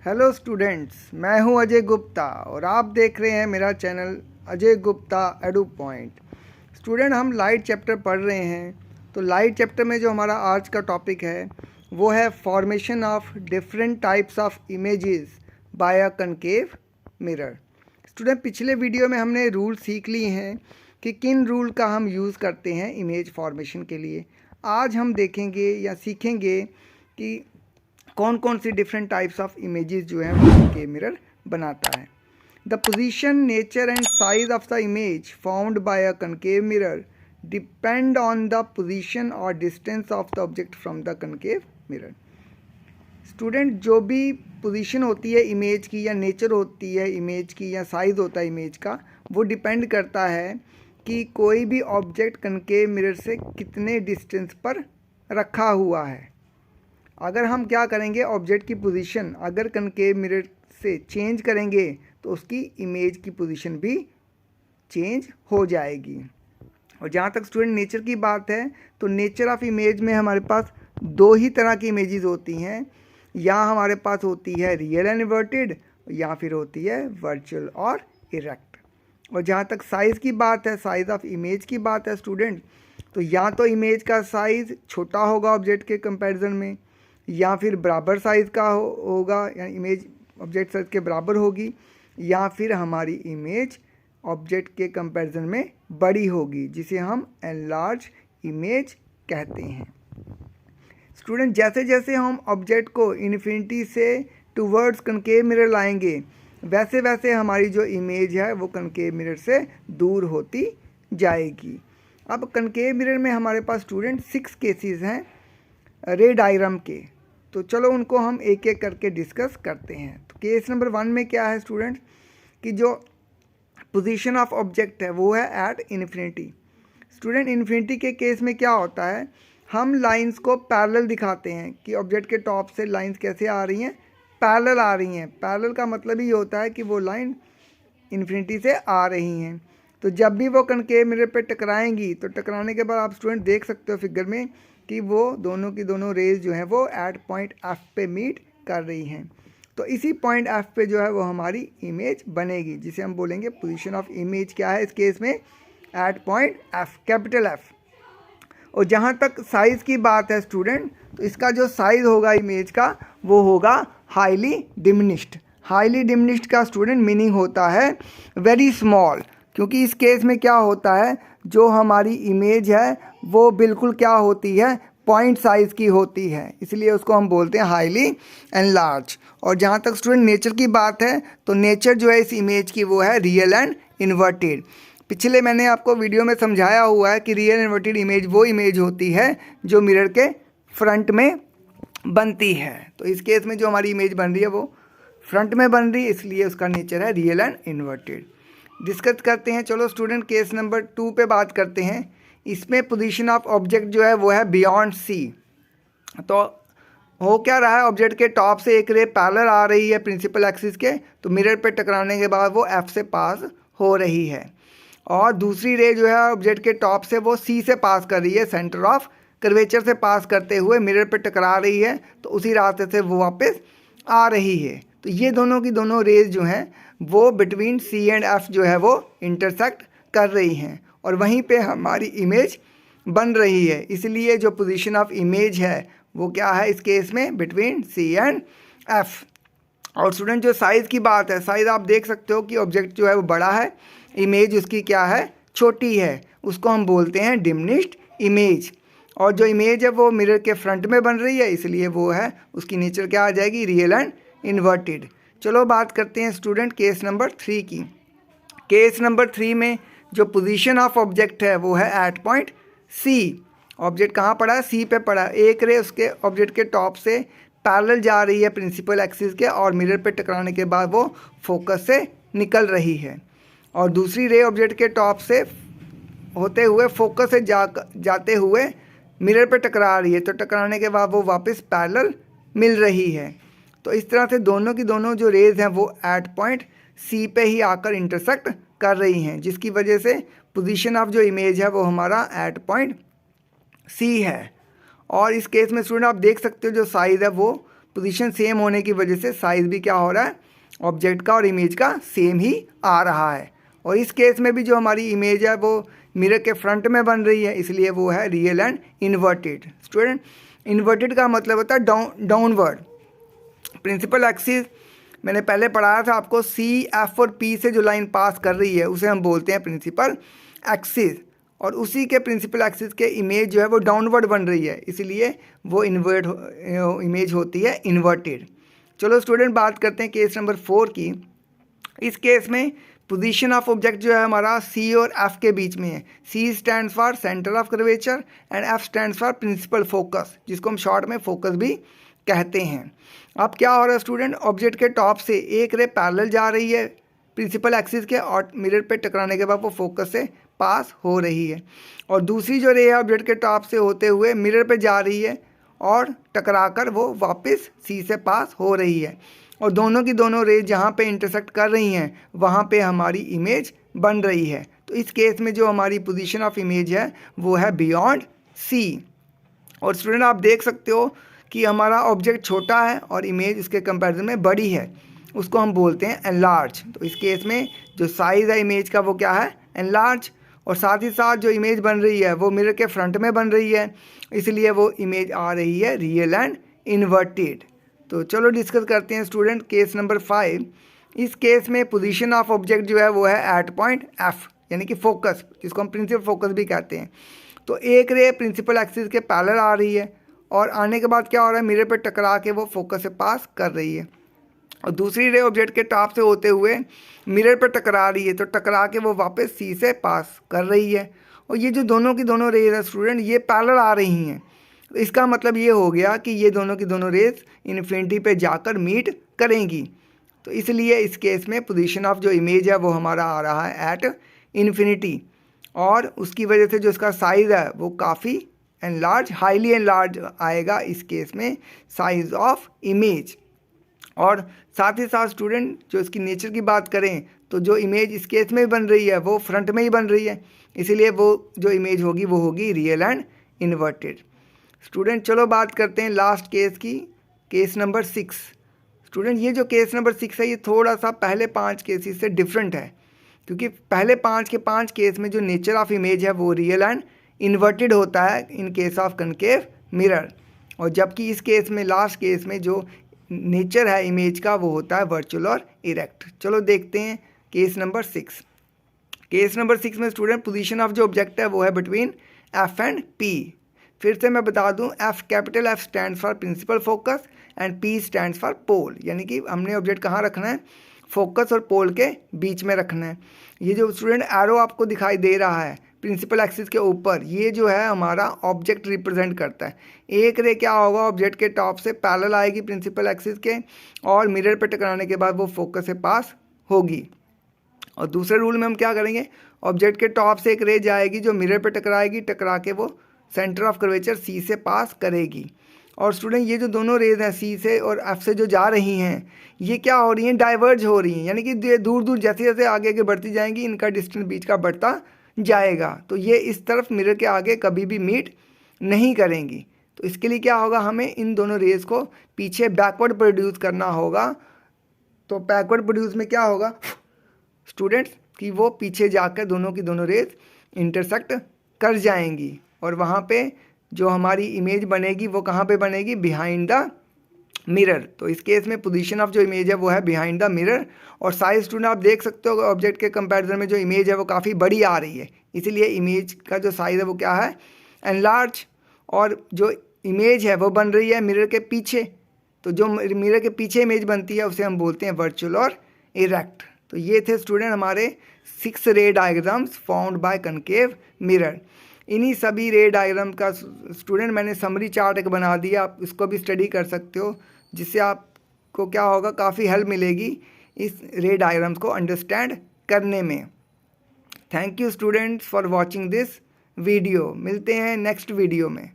Hello students, मैं हूं अजय गुप्ता और आप देख रहे हैं मेरा channel Ajay Gupta edu point. Student, हम लाइट चैप्टर पढ़ रहे हैं। तो लाइट चैप्टर में जो हमारा आज का टॉपिक है वो है formation of different types of images bye a concave mirror. Student, पिछले वीडियो में हमने रूल सीख लिए हैं कि किन रूल का हम यूज़ करते हैं इमेज फॉर्मेशन के लिए। आज हम देखेंगे या सीखेंगे कि कौन कौन सी डिफरेंट टाइप्स ऑफ इमेजेस जो है कनकेव मिरर बनाता है। The position, nature and size of the image found by a concave mirror depend on the position और distance of the object from the concave mirror. Student, जो भी position होती है image की या नेचर होती है इमेज की या साइज़ होता है इमेज का, वो डिपेंड करता है कि कोई भी ऑब्जेक्ट कनकेव मिरर से कितने डिस्टेंस पर रखा हुआ है। अगर हम क्या करेंगे, ऑब्जेक्ट की पोजीशन अगर कनकेव मिरर से चेंज करेंगे तो उसकी इमेज की पोजीशन भी चेंज हो जाएगी। और जहाँ तक स्टूडेंट नेचर की बात है तो नेचर ऑफ इमेज में हमारे पास दो ही तरह की इमेजेस होती हैं। या हमारे पास होती है रियल एंड इन्वर्टेड, या फिर होती है वर्चुअल और इरेक्ट। और जहाँ तक साइज़ की बात है, साइज़ ऑफ इमेज की बात है स्टूडेंट, तो या तो इमेज का साइज़ छोटा होगा ऑब्जेक्ट के कंपैरिजन में, या फिर बराबर साइज़ का होगा या इमेज ऑब्जेक्ट साइज के बराबर होगी, या फिर हमारी इमेज ऑब्जेक्ट के कंपैरिजन में बड़ी होगी, जिसे हम एनलार्ज इमेज कहते हैं। स्टूडेंट, जैसे जैसे हम ऑब्जेक्ट को इन्फिनिटी से टूवर्ड्स कनकेव मिरर लाएंगे वैसे वैसे हमारी जो इमेज है वो कनकेव मिरर से दूर होती जाएगी। अब कनकेव मिरर में हमारे पास स्टूडेंट 6 केसेस हैं रे डायग्राम के। तो चलो उनको हम एक एक करके डिस्कस करते हैं। तो केस नंबर 1 में क्या है स्टूडेंट कि जो पोजीशन ऑफ ऑब्जेक्ट है वो है एट इन्फिनिटी। स्टूडेंट, इन्फिनिटी के केस में क्या होता है, हम लाइंस को पैरेलल दिखाते हैं कि ऑब्जेक्ट के टॉप से लाइंस कैसे आ रही हैं, पैरेलल आ रही हैं। पैरेलल का मतलब ही होता है कि वो लाइन इन्फिनिटी से आ रही हैं। तो जब भी वो कनकेव मिरर पे टकराएंगी तो टकराने के बाद आप स्टूडेंट देख सकते हो फिगर में कि वो दोनों की दोनों रेज जो हैं वो एट पॉइंट एफ पे मीट कर रही हैं। तो इसी पॉइंट एफ पे जो है वो हमारी इमेज बनेगी, जिसे हम बोलेंगे पोजीशन ऑफ इमेज क्या है इस केस में, eight point F, capital F. और जहाँ तक साइज़ की बात है स्टूडेंट, तो इसका जो साइज़ होगा इमेज का वो होगा हाईली डिमिनिश्ड। हाईली डिमिनिश्ड का स्टूडेंट मीनिंग होता है वेरी स्मॉल, क्योंकि इस केस में क्या होता है, जो हमारी इमेज है वो बिल्कुल क्या होती है, पॉइंट साइज़ की होती है, इसलिए उसको हम बोलते हैं हाईली एनलार्ज। और जहाँ तक स्टूडेंट नेचर की बात है तो नेचर जो है इस इमेज की वो है रियल एंड इन्वर्टेड। पिछले मैंने आपको वीडियो में समझाया हुआ है कि रियल इन्वर्टेड इमेज वो इमेज होती है जो मिरर के फ्रंट में बनती है। तो इस केस में जो हमारी इमेज बन रही है वो फ्रंट में बन रही है, इसलिए उसका नेचर है रियल एंड इन्वर्टेड। डिस्कस करते हैं। चलो स्टूडेंट, केस नंबर 2 पे बात करते हैं। इसमें पोजीशन ऑफ ऑब्जेक्ट जो है वो है बियॉन्ड सी। तो हो क्या रहा है, ऑब्जेक्ट के टॉप से एक रे पैरेलल आ रही है प्रिंसिपल एक्सिस के, तो मिरर पे टकराने के बाद वो एफ से पास हो रही है, और दूसरी रे जो है ऑब्जेक्ट के टॉप से वो सी से पास कर रही है, सेंटर ऑफ कर्वेचर से पास करते हुए मिरर पे टकरा रही है, तो उसी रास्ते से वो वापस आ रही है। तो ये दोनों की दोनों रेज जो हैं वो बिटवीन सी एंड एफ जो है वो इंटरसेक्ट कर रही हैं, और वहीं पे हमारी इमेज बन रही है। इसलिए जो पोजीशन ऑफ इमेज है वो क्या है इस केस में, बिटवीन सी एंड एफ। और स्टूडेंट, जो साइज़ की बात है, साइज़ आप देख सकते हो कि ऑब्जेक्ट जो है वो बड़ा है, इमेज उसकी क्या है, छोटी है, उसको हम बोलते हैं डिमिनिश्ड इमेज। और जो इमेज है वो मिरर के फ्रंट में बन रही है, इसलिए वो है उसकी नेचर क्या आ जाएगी, रियल एंड इन्वर्टेड। चलो बात करते हैं स्टूडेंट केस नंबर 3 की। केस नंबर 3 में जो पोजीशन ऑफ ऑब्जेक्ट है वो है एट पॉइंट सी। ऑब्जेक्ट कहाँ पड़ा है, सी पे पड़ा है। एक रे उसके ऑब्जेक्ट के टॉप से पैरेलल जा रही है प्रिंसिपल एक्सिस के, और मिरर पे टकराने के बाद वो फोकस से निकल रही है, और दूसरी रे ऑब्जेक्ट के टॉप से होते हुए फोकस से जाते हुए मिरर पे टकरा रही है, तो टकराने के बाद वो वापस पैरेलल मिल रही है। तो इस तरह से दोनों की दोनों जो रेज हैं वो एट पॉइंट सी पे ही आकर इंटरसेक्ट कर रही हैं, जिसकी वजह से पोजीशन ऑफ जो इमेज है वो हमारा एट पॉइंट सी है। और इस केस में स्टूडेंट आप देख सकते हो जो साइज़ है वो पोजीशन सेम होने की वजह से साइज़ भी क्या हो रहा है, ऑब्जेक्ट का और इमेज का सेम ही आ रहा है। और इस केस में भी जो हमारी इमेज है वो मिरर के फ्रंट में बन रही है, इसलिए वो है real and inverted. Student, inverted का मतलब होता है डाउनवर्ड। प्रिंसिपल एक्सिस मैंने पहले पढ़ाया था आपको, सी, एफ और पी से जो लाइन पास कर रही है उसे हम बोलते हैं प्रिंसिपल एक्सिस, और उसी के प्रिंसिपल एक्सिस के इमेज जो है वो डाउनवर्ड बन रही है, इसलिए वो इमेज होती है इन्वर्टेड। चलो स्टूडेंट, बात करते हैं केस नंबर 4 की। इस केस में पोजीशन ऑफ ऑब्जेक्ट जो है हमारा सी और एफ के बीच में है। C stands for centre of curvature and F stands for principal focus, जिसको हम शॉर्ट में फोकस भी कहते हैं। अब क्या हो रहा है स्टूडेंट, ऑब्जेक्ट के टॉप से एक रे पैरेलल जा रही है प्रिंसिपल एक्सिस के, और मिरर पे टकराने के बाद वो फोकस से पास हो रही है, और दूसरी जो रे है ऑब्जेक्ट के टॉप से होते हुए मिरर पे जा रही है और टकराकर वो वापस सी से पास हो रही है, और दोनों की दोनों रेज जहाँ पे इंटरसेक्ट कर रही हैं वहाँ पे हमारी इमेज बन रही है। तो इस केस में जो हमारी पोजीशन ऑफ इमेज है वो है बियॉन्ड सी। और स्टूडेंट, आप देख सकते हो कि हमारा ऑब्जेक्ट छोटा है और इमेज उसके कंपैरिजन में बड़ी है, उसको हम बोलते हैं एनलार्ज। तो इस केस में जो साइज़ है इमेज का वो क्या है, एनलार्ज। और साथ ही साथ जो इमेज बन रही है वो मिरर के फ्रंट में बन रही है, इसलिए वो इमेज आ रही है रियल एंड इन्वर्टेड। तो चलो डिस्कस करते हैं स्टूडेंट केस नंबर 5। इस केस में पोजीशन ऑफ ऑब्जेक्ट जो है वो है एट पॉइंट एफ, यानी कि फोकस, जिसको हम प्रिंसिपल फोकस भी कहते हैं। तो एक रे प्रिंसिपल एक्सिस के पैरेलल आ रही है, और आने के बाद क्या हो रहा है, मिरर पर टकरा के वो फोकस से पास कर रही है, और दूसरी रे ऑब्जेक्ट के टॉप से होते हुए मिरर पर टकरा रही है, तो टकरा के वो वापस सी से पास कर रही है। और ये जो दोनों की दोनों रेज है स्टूडेंट, ये पैरेलल आ रही हैं, तो इसका मतलब ये हो गया कि ये दोनों की दोनों रेज इन्फिनिटी पे जाकर मीट करेंगी। तो इसलिए इस केस में पोजीशन ऑफ जो इमेज है वो हमारा आ रहा है एट इन्फिनिटी, और उसकी वजह से जो इसका साइज़ है वो काफ़ी एनलार्ज, हाईली एनलार्ज आएगा इस केस में साइज़ ऑफ इमेज। और साथ ही साथ स्टूडेंट, जो इसकी नेचर की बात करें तो जो इमेज इस केस में बन रही है वो फ्रंट में ही बन रही है, इसीलिए वो जो इमेज होगी वो होगी रियल एंड इन्वर्टेड। स्टूडेंट, चलो बात करते हैं लास्ट केस की, केस नंबर 6। स्टूडेंट, ये जो केस नंबर 6 है ये थोड़ा सा पहले 5 केसेस से डिफरेंट है, क्योंकि पहले 5 केस में जो नेचर ऑफ इमेज है वो रियल एंड इन्वर्टेड होता है in case of concave mirror, और जबकि इस केस में लास्ट केस में जो नेचर है इमेज का वो होता है वर्चुअल और इरेक्ट। चलो देखते हैं केस नंबर 6। केस नंबर 6 में स्टूडेंट पोजीशन ऑफ जो ऑब्जेक्ट है वो है बिटवीन एफ एंड पी। फिर से मैं बता दूं, F capital F stands for principal focus and P stands for pole, यानी कि हमने ऑब्जेक्ट कहाँ रखना है, फोकस और पोल के बीच में रखना है। ये जो स्टूडेंट एरो आपको दिखाई दे रहा है प्रिंसिपल एक्सिस के ऊपर, ये जो है हमारा ऑब्जेक्ट रिप्रेजेंट करता है। एक रे क्या होगा, ऑब्जेक्ट के टॉप से पैरेलल आएगी प्रिंसिपल एक्सिस के, और मिरर पे टकराने के बाद वो फोकस से पास होगी। और दूसरे रूल में हम क्या करेंगे, ऑब्जेक्ट के टॉप से एक रे जाएगी जो मिरर पे टकराएगी, टकरा के वो सेंटर ऑफ कर्वेचर सी से पास करेगी। और स्टूडेंट, ये जो दोनों रेज हैं सी से और एफ से जो जा रही हैं, ये क्या हो रही हैं, डाइवर्ज हो रही हैं, यानी कि दूर दूर जैसे जैसे आगे आगे बढ़ती जाएंगी इनका डिस्टेंस बीच का बढ़ता जाएगा, तो ये इस तरफ मिरर के आगे कभी भी मीट नहीं करेंगी। तो इसके लिए क्या होगा, हमें इन दोनों रेज को पीछे बैकवर्ड प्रोड्यूस करना होगा। तो बैकवर्ड प्रोड्यूस में क्या होगा स्टूडेंट्स, कि वो पीछे जाकर दोनों की दोनों रेज इंटरसेक्ट कर जाएंगी, और वहाँ पे जो हमारी इमेज बनेगी वो कहाँ पे बनेगी, बिहाइंड द मिरर। तो इस केस में पोजीशन ऑफ जो इमेज है वो है बिहाइंड द मिरर। और साइज स्टूडेंट आप देख सकते हो ऑब्जेक्ट के कंपैरिजन में जो इमेज है वो काफ़ी बड़ी आ रही है, इसीलिए इमेज का जो साइज़ है वो क्या है, एनलार्ज। और जो इमेज है वो बन रही है मिरर के पीछे, तो जो मिरर के पीछे इमेज बनती है उसे हम बोलते हैं वर्चुअल और इरेक्ट। तो ये थे स्टूडेंट हमारे 6 रे diagrams found by concave mirror. इन्हीं सभी रे डायग्राम का स्टूडेंट मैंने समरी चार्ट एक बना दिया, आप इसको भी स्टडी कर सकते हो, जिससे आपको क्या होगा, काफ़ी हेल्प मिलेगी इस रे डायग्राम्स को अंडरस्टैंड करने में। Thank you students for watching this video. मिलते हैं नेक्स्ट वीडियो में।